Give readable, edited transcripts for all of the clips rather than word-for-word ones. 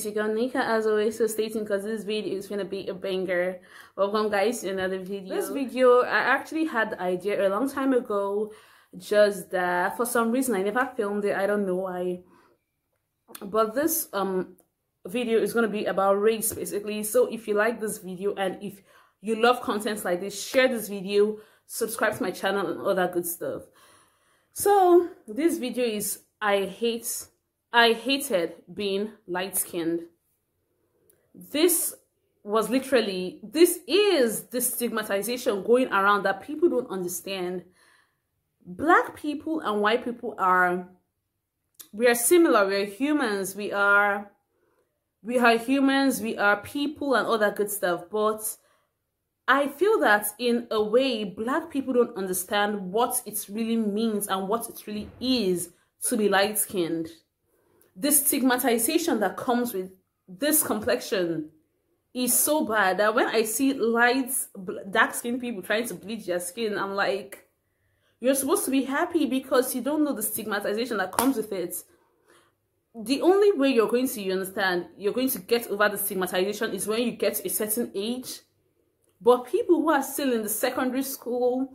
it's your girl Nika, as always, so stay tuned because this video is gonna be a banger. Welcome guys to another video. This video, I actually had the idea a long time ago, just that for some reason I never filmed it. I don't know why. But this video is gonna be about race basically. So if you like this video and if you love content like this, share this video, subscribe to my channel and all that good stuff. So this video is I hated being light-skinned. This is the stigmatization going around that people don't understand. Black people and white people we are similar. We are humans. We are humans. We are people and all that good stuff. But I feel that in a way, Black people don't understand what it really means and what it really is to be light-skinned. The stigmatization that comes with this complexion is so bad that when I see dark-skinned people trying to bleach their skin, I'm like, you're supposed to be happy because you don't know the stigmatization that comes with it. The only way you're going to get over the stigmatization is when you get to a certain age. But people who are still in the secondary school,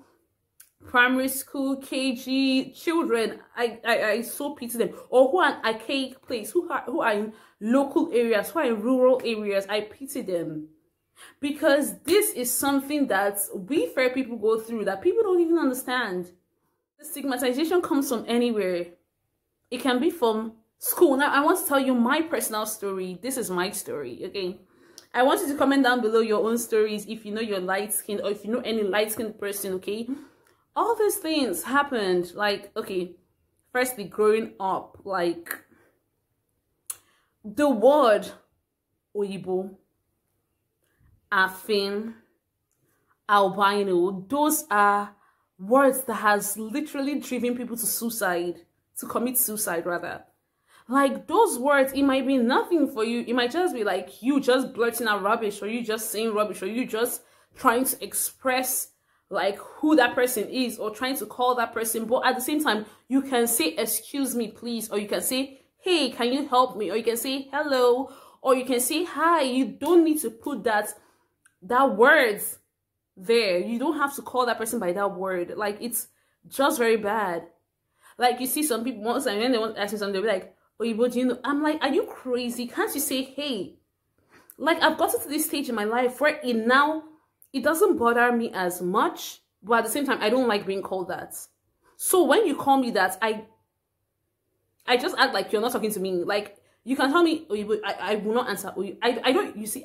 primary school, KG children, I so pity them. Or who are in archaic place, who are in local areas, who are in rural areas, I pity them. Because this is something that we fair people go through that people don't even understand. The stigmatization comes from anywhere. It can be from school. Now, I want to tell you my personal story. This is my story, okay? I want you to comment down below your own stories if you know you're light-skinned or if you know any light-skinned person, okay? All these things happened, like, okay, firstly, growing up, like, the word Oyibo, Afin, albino, those are words that has literally driven people to commit suicide rather. Like, those words, it might be nothing for you. It might just be like you just blurting out rubbish, or you just saying rubbish, or you just trying to express like who that person is, or trying to call that person. But at the same time, you can say, excuse me, please, or you can say, hey, can you help me? Or you can say hello, or you can say hi. You don't need to put that words there. You don't have to call that person by that word. Like, it's just very bad. Like, you see some people, once and when they want to ask me something, they'll be like, Oyibo, do you know? I'm like, are you crazy? Can't you say hey? Like, I've gotten to this stage in my life where it doesn't bother me as much, but at the same time, I don't like being called that. So when you call me that, I just act like you're not talking to me. Like, you can tell me, Oyibo, I will not answer. I don't, you see,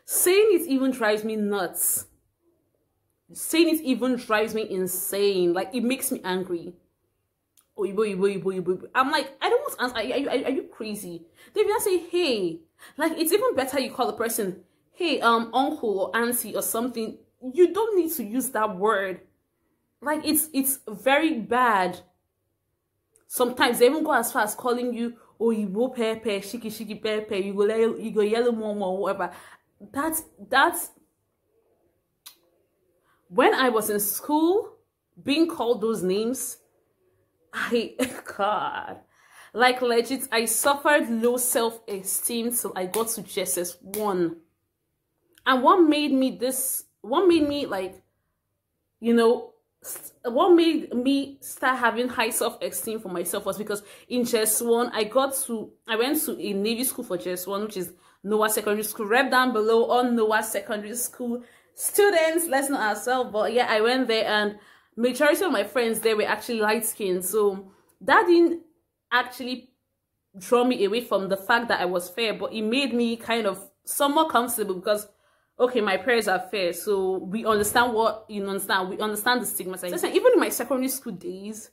saying it even drives me nuts. Saying it even drives me insane. Like, it makes me angry. Oyibo. I'm like, I don't want to answer. Are you crazy? They even say, hey. Like, it's even better you call the person, hey, uncle or auntie or something. You don't need to use that word. Like, it's very bad. Sometimes they even go as far as calling you Oyibo pepe, shiki pepe, you go yellow momo or whatever. That's when I was in school, being called those names, God, like, legit, I suffered low self-esteem till I got to JSS1. And what made me like, you know, what made me start having high self-esteem for myself was because in JS1, I went to a Navy school for JS1, which is Noah Secondary School. Rep down below on Noah Secondary School students, let's know ourselves. But yeah, I went there and majority of my friends there were actually light-skinned. So that didn't actually draw me away from the fact that I was fair, but it made me kind of somewhat comfortable because, okay, my parents are fair, so we understand we understand the stigmatization. So even in my secondary school days,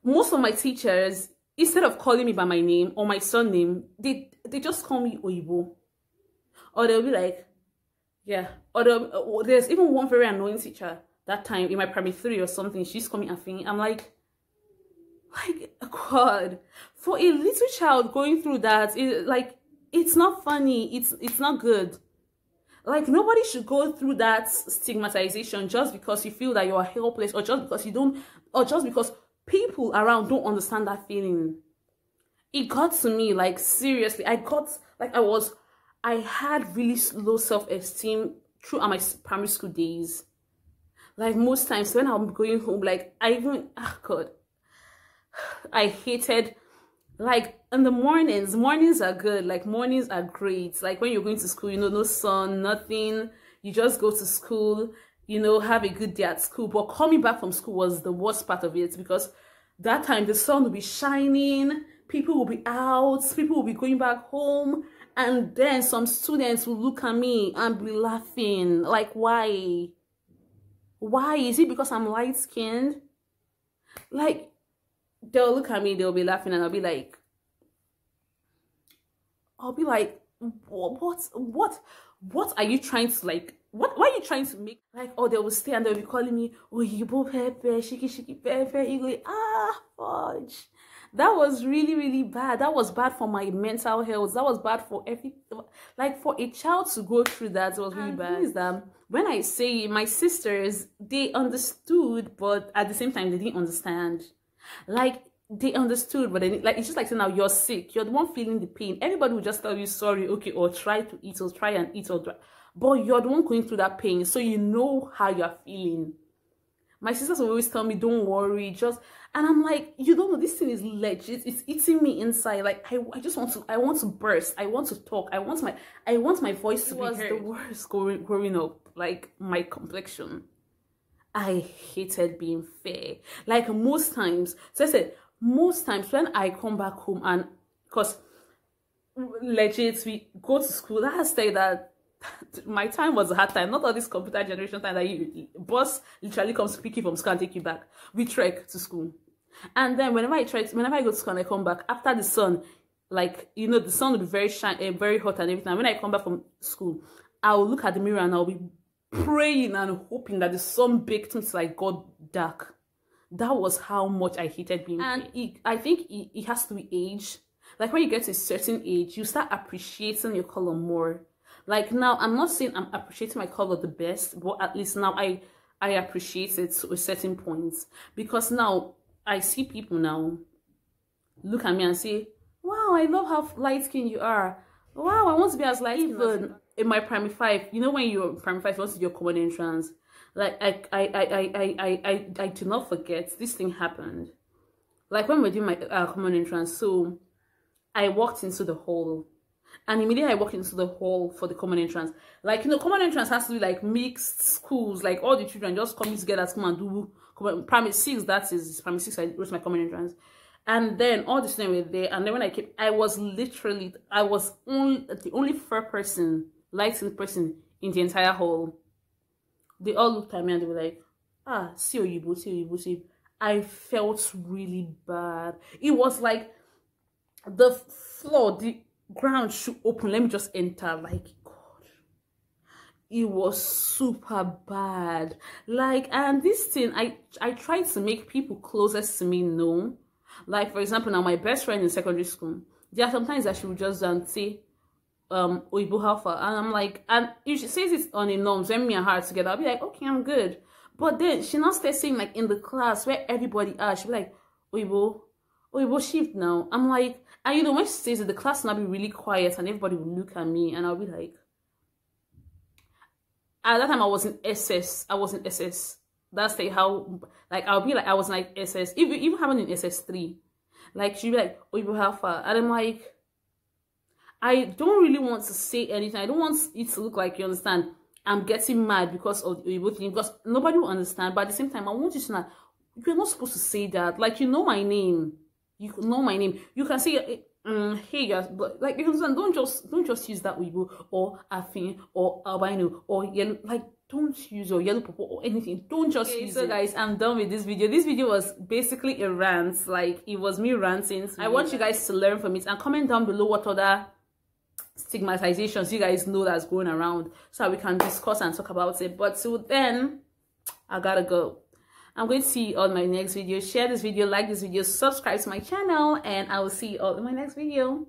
most of my teachers, instead of calling me by my name or my surname, they just call me Oyibo. Or they'll be like, yeah. Or there's even one very annoying teacher that time in my primary 3 or something, she's coming Afin. I'm like, God, for a little child going through that, it's not funny. It's not good. Like, nobody should go through that stigmatization just because you feel that you are helpless, or just because people around don't understand that feeling. it got to me, like, seriously. I had really low self-esteem throughout my primary school days. Like, most times when I'm going home, like, God, I hated, like, in the mornings are good. Like, mornings are great. Like, when you're going to school, you know, no sun, nothing. You just go to school, you know, have a good day at school. But coming back from school was the worst part of it, because that time the sun will be shining, people will be out, people will be going back home, and then some students will look at me and be laughing. Like, why? Why? Is it because I'm light-skinned? Like, they'll look at me, they'll be laughing, and I'll be like, what are you trying to, like, why are you trying to make, like, oh, they will stay and they'll be calling me, oh, you both pepe, shiki pepe, you fudge. That was really, really bad. That was bad for my mental health. That was bad for everything. Like, for a child to go through that, it was really bad. Is that when I say my sisters, they understood, but at the same time, they didn't understand. Like, they understood, but then, like, it's just like saying, now you're sick, you're the one feeling the pain. Everybody will just tell you sorry, okay, or try to eat, or try and eat, or try. But you're the one going through that pain, so you know how you're feeling. My sisters will always tell me, don't worry, just, and I'm like, you don't know, this thing is legit. It's eating me inside. Like, I want to burst. I want to talk. I want my voice to be heard. It was the worst growing up. Like, my complexion, I hated being fair. Like, most times, so I said, most times when I come back home, and because legit, we go to school, I say that my time was a hard time. Not all this computer generation time that you boss literally comes to pick you from school and take you back. We trek to school, and then whenever I go to school and I come back after the sun, like, you know, the sun will be very very hot and everything. And when I come back from school, I will look at the mirror and I'll be praying and hoping that the sun baked me till I got dark. That was how much I hated being and I think it has to be age. Like, when you get to a certain age, you start appreciating your color more. Like, now, I'm not saying I'm appreciating my color the best, but at least now I appreciate it to a certain point. Because now I see people now look at me and say, wow, I love how light-skinned you are. Wow, I want to be as light. Even in my primary 5, you know, when you're primary 5, you want to do your common entrance. Like, I do not forget, this thing happened. Like, when we're doing my common entrance, so I walked into the hall, and immediately I walked into the hall for the common entrance. Like, you know, common entrance has to be like mixed schools, like all the children just coming together to come and do primary 6. That is primary 6. I wrote my common entrance, and then all the students were there. And then when I came, I was the only fair person, light-skinned person in the entire hall. They all looked at me and they were like, ah, see Oyibo, see Oyibo, see. I felt really bad. It was like the floor, the ground should open. Let me just enter. Like, God, it was super bad. Like, and this thing, I tried to make people closest to me know. Like, for example, now my best friend in secondary school, there are sometimes that she would just say, Oyibo Alpha, and I'm like, and if she says it on a norms, when me and her are together, I'll be like, okay, I'm good. But then she now starts saying, like, in the class where everybody are, she'll be like, Oyibo shift now. I'm like, and you know, when she says it, the class will now be really quiet and everybody will look at me and I'll be like, at that time I was in SS. That's like how, like, I'll be like, I was like SS, even having in SS3, like, she'd be like, Oyibo Alpha, and I'm like, I don't really want to say anything. I don't want it to look like, you understand, I'm getting mad because of the Oyibo thing, because nobody will understand. But at the same time, I want you to know, you're not supposed to say that. Like, you know my name. You know my name. You can say, hey guys, but like, you understand, don't just use that Oyibo or Afin or albino or yellow. Like, don't use your yellow purple or anything. Don't just use it. So guys, I'm done with this video. This video was basically a rant. Like, it was me ranting. I want you guys to learn from it and comment down below what other stigmatizations you guys know that's going around, so we can discuss and talk about it. But till then, I gotta go. I'm going to see you all in my next video. Share this video, like this video, subscribe to my channel, and I will see you all in my next video.